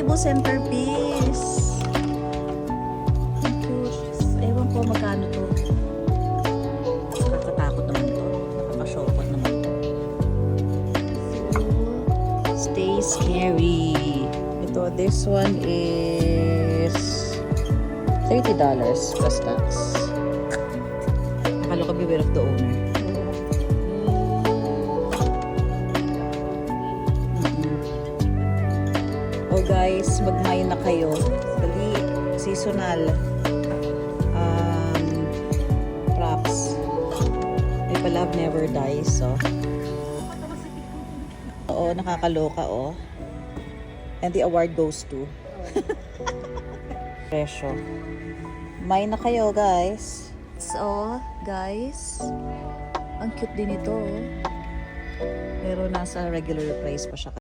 Cebu centerpiece. Ang cute. Ewan ko magkano to. Nakakatakot naman to. Nakakashokot naman to. Stay scary. Ito, this one is $30 plus tax. Nakaloka beware of the owner. Oh guys, mag-mine na kayo. Dali, seasonal props. May love never dies, so. Oo, nakakaloka, oh. And the award goes to presyo. Mine na kayo, guys. So, guys, ang cute din ito, oh. Pero nasa regular price pa siya.